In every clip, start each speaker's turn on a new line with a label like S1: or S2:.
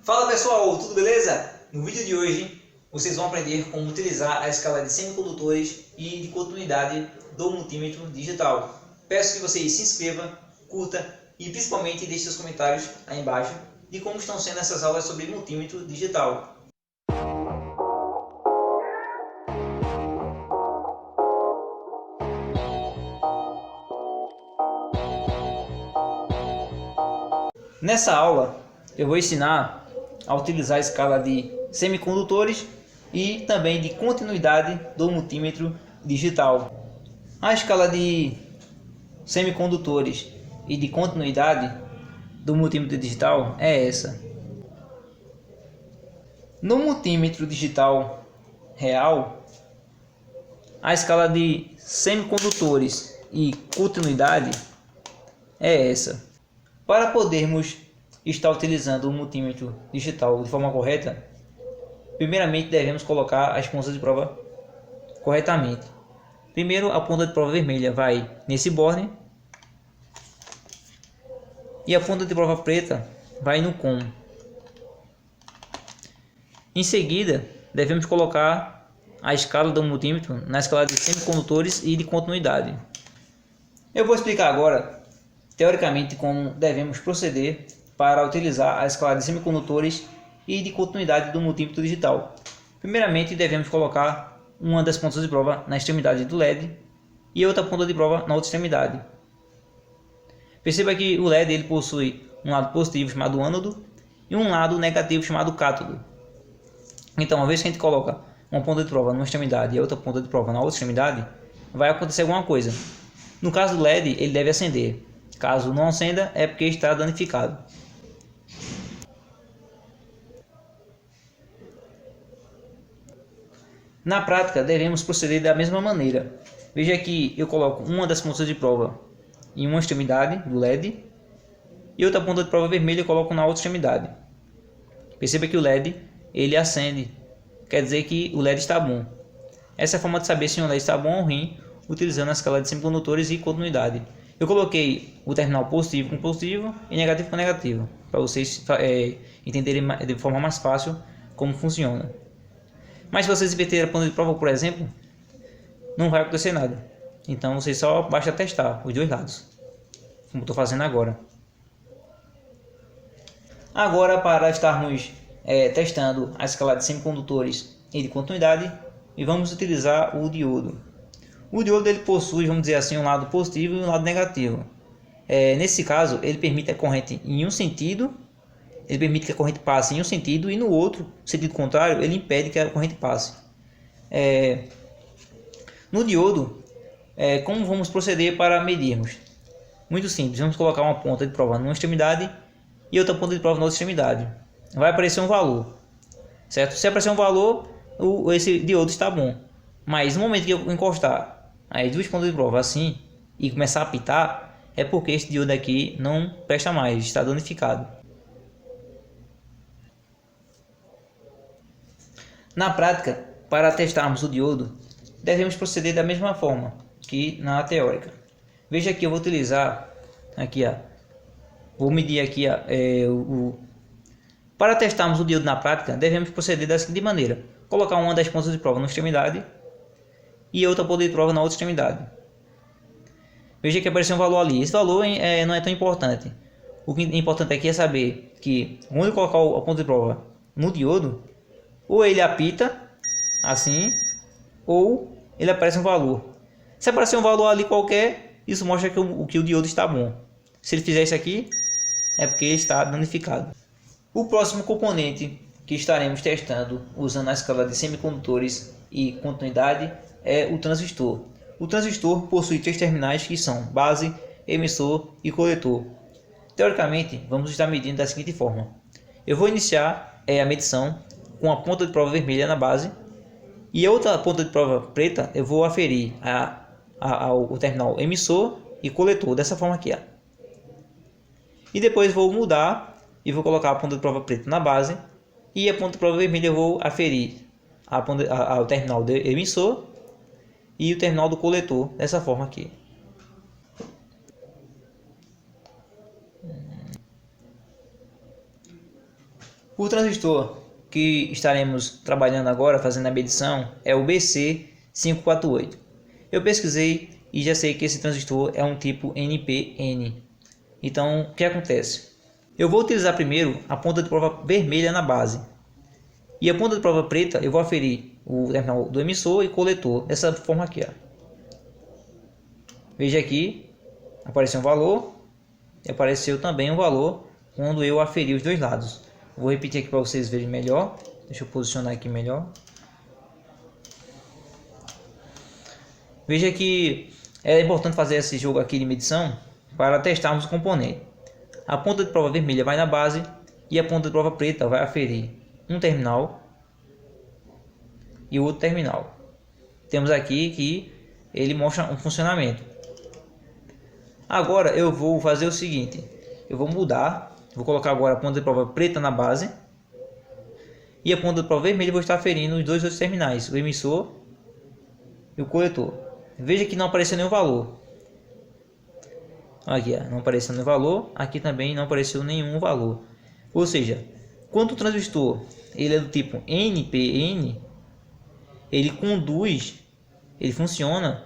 S1: Fala pessoal, tudo beleza? No vídeo de hoje vocês vão aprender como utilizar a escala de semicondutores e de continuidade do multímetro digital. Peço que vocês se inscrevam, curta e principalmente deixe seus comentários aí embaixo de como estão sendo essas aulas sobre multímetro digital. Nessa aula eu vou ensinar a utilizar a escala de semicondutores e também de continuidade do multímetro digital. A escala de semicondutores e de continuidade do multímetro digital é essa. No multímetro digital real, a escala de semicondutores e continuidade é essa. Para podermos estar utilizando o multímetro digital de forma correta, primeiramente devemos colocar as pontas de prova corretamente. Primeiro, a ponta de prova vermelha vai nesse borne e a ponta de prova preta vai no cômodo. Em seguida, devemos colocar a escala do multímetro na escala de semicondutores e de continuidade. Eu vou explicar agora, teoricamente, como devemos proceder para utilizar a escala de semicondutores e de continuidade do multímetro digital. Primeiramente, devemos colocar uma das pontas de prova na extremidade do LED e outra ponta de prova na outra extremidade. Perceba que o LED ele possui um lado positivo chamado ânodo e um lado negativo chamado cátodo. Então, uma vez que a gente coloca uma ponta de prova numa extremidade e outra ponta de prova na outra extremidade, vai acontecer alguma coisa. No caso do LED, ele deve acender. Caso não acenda, é porque está danificado. Na prática, devemos proceder da mesma maneira. Veja que eu coloco uma das pontas de prova em uma extremidade do LED e outra ponta de prova vermelha eu coloco na outra extremidade. Perceba que o LED ele acende, quer dizer que o LED está bom. Essa é a forma de saber se um LED está bom ou ruim, utilizando a escala de semicondutores e continuidade. Eu coloquei o terminal positivo com positivo e negativo com negativo, para vocês entenderem de forma mais fácil como funciona. Mas se vocês inverterem a ponta de prova, por exemplo, não vai acontecer nada. Então vocês só basta testar os dois lados, como estou fazendo agora. Agora, para estarmos testando a escala de semicondutores e de continuidade, e vamos utilizar o diodo. O diodo ele possui, vamos dizer assim, um lado positivo e um lado negativo. Nesse caso, ele permite a corrente em um sentido, ele permite que a corrente passe em um sentido e no outro, sentido contrário, ele impede que a corrente passe. No diodo, como vamos proceder para medirmos? Muito simples, vamos colocar uma ponta de prova numa extremidade e outra ponta de prova na outra extremidade. Vai aparecer um valor, certo? Se aparecer um valor, esse diodo está bom. Mas no momento que eu encostar as duas pontas de prova assim e começar a apitar, é porque esse diodo aqui não presta mais, está danificado. Na prática, para testarmos o diodo, devemos proceder da mesma forma que na teórica. Veja que eu vou utilizar aqui, vou medir aqui para testarmos o diodo na prática, devemos proceder da seguinte maneira: colocar uma das pontas de prova na extremidade e outra ponta de prova na outra extremidade. Veja que apareceu um valor ali. Esse valor não é tão importante. O que é importante aqui é saber que quando eu colocar a ponta de prova no diodo, ou ele apita assim, ou ele aparece um valor. Se aparecer um valor ali qualquer, isso mostra que o diodo está bom. Se ele fizer isso aqui, é porque ele está danificado. O próximo componente que estaremos testando usando a escala de semicondutores e continuidade é o transistor. O transistor possui três terminais que são base, emissor e coletor. Teoricamente, vamos estar medindo da seguinte forma: eu vou iniciar a medição com a ponta de prova vermelha na base e a outra ponta de prova preta eu vou aferir ao terminal emissor e coletor, dessa forma aqui. E depois vou mudar e vou colocar a ponta de prova preta na base e a ponta de prova vermelha eu vou aferir ao terminal do emissor e o terminal do coletor, dessa forma aqui. O transistor que estaremos trabalhando agora, fazendo a medição, é o BC548. Eu pesquisei e já sei que esse transistor é um tipo NPN. Então, o que acontece? Eu vou utilizar primeiro a ponta de prova vermelha na base. E a ponta de prova preta eu vou aferir o terminal do emissor e coletor, dessa forma aqui. Ó. Veja aqui, apareceu um valor e apareceu também um valor quando eu aferi os dois lados. Vou repetir aqui para vocês verem melhor. Deixa eu posicionar aqui melhor. Veja que é importante fazer esse jogo aqui de medição para testarmos o componente. A ponta de prova vermelha vai na base e a ponta de prova preta vai aferir um terminal e o outro terminal. Temos aqui que ele mostra um funcionamento. Agora eu vou fazer o seguinte, eu vou mudar, vou colocar agora a ponta de prova preta na base e a ponta de prova vermelha vou estar aferindo os dois outros terminais, o emissor e o coletor. Veja que não apareceu nenhum valor. Aqui não apareceu nenhum valor, aqui também não apareceu nenhum valor. Ou seja, quando o transistor ele é do tipo NPN, ele conduz, ele funciona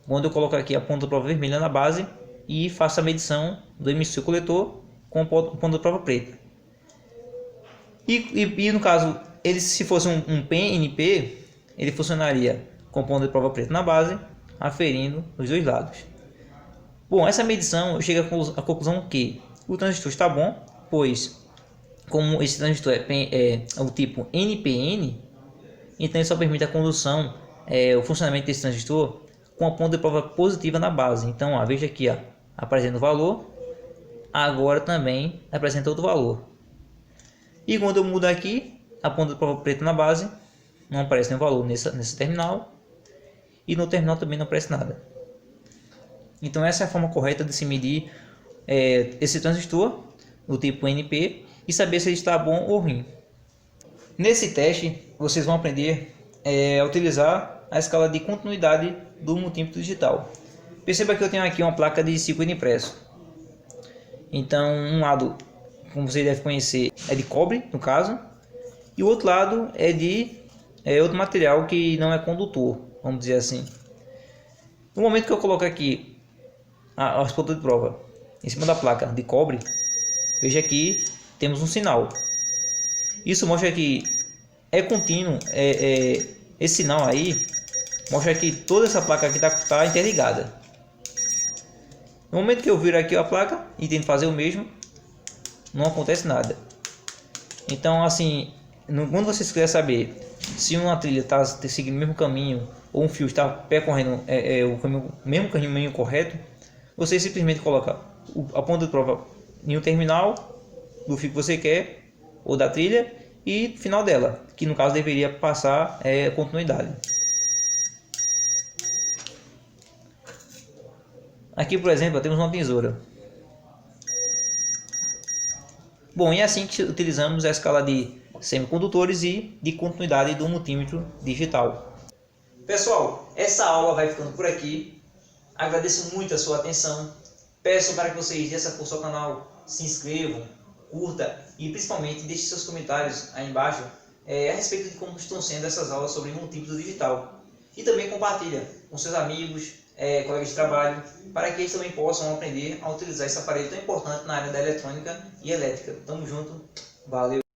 S1: quando eu coloco aqui a ponta de prova vermelha na base e faço a medição do emissor e coletor com a ponta de prova preta. E no caso, ele se fosse um PNP, ele funcionaria com a ponta de prova preta na base, aferindo os dois lados. Bom, essa medição eu chego à conclusão que o transistor está bom, pois como esse transistor é o tipo NPN, então ele só permite a condução, o funcionamento desse transistor com a ponta de prova positiva na base. Então, ó, veja aqui, ó, aparecendo o valor, agora também apresenta outro valor. E quando eu mudo aqui, a ponta de prova preta na base, não aparece nenhum valor nesse terminal, e no terminal também não aparece nada. Então essa é a forma correta de se medir esse transistor do tipo NP e saber se ele está bom ou ruim. Nesse teste vocês vão aprender a utilizar a escala de continuidade do multímetro digital. Perceba que eu tenho aqui uma placa de circuito impresso. Então um lado, como você deve conhecer, é de cobre no caso, e o outro lado é de outro material que não é condutor, vamos dizer assim. No momento que eu coloco aqui as pontas de prova em cima da placa de cobre, veja que temos um sinal. Isso mostra que é contínuo, esse sinal aí mostra que toda essa placa aqui está interligada. No momento que eu viro aqui a placa e tento fazer o mesmo, não acontece nada. Então assim, quando você quiser saber se uma trilha está seguindo o mesmo caminho ou um fio está percorrendo o mesmo caminho correto, você simplesmente coloca a ponta de prova em um terminal do fio que você quer ou da trilha e final dela, que no caso deveria passar continuidade. Aqui, por exemplo, temos uma tesoura. Bom, e é assim que utilizamos a escala de semicondutores e de continuidade do multímetro digital. Pessoal, essa aula vai ficando por aqui. Agradeço muito a sua atenção. Peço para que vocês dêem essa força ao canal, se inscrevam, curta e principalmente deixe seus comentários aí embaixo a respeito de como estão sendo essas aulas sobre multímetro digital. E também compartilha com seus amigos, colegas de trabalho, para que eles também possam aprender a utilizar esse aparelho tão importante na área da eletrônica e elétrica. Tamo junto, valeu!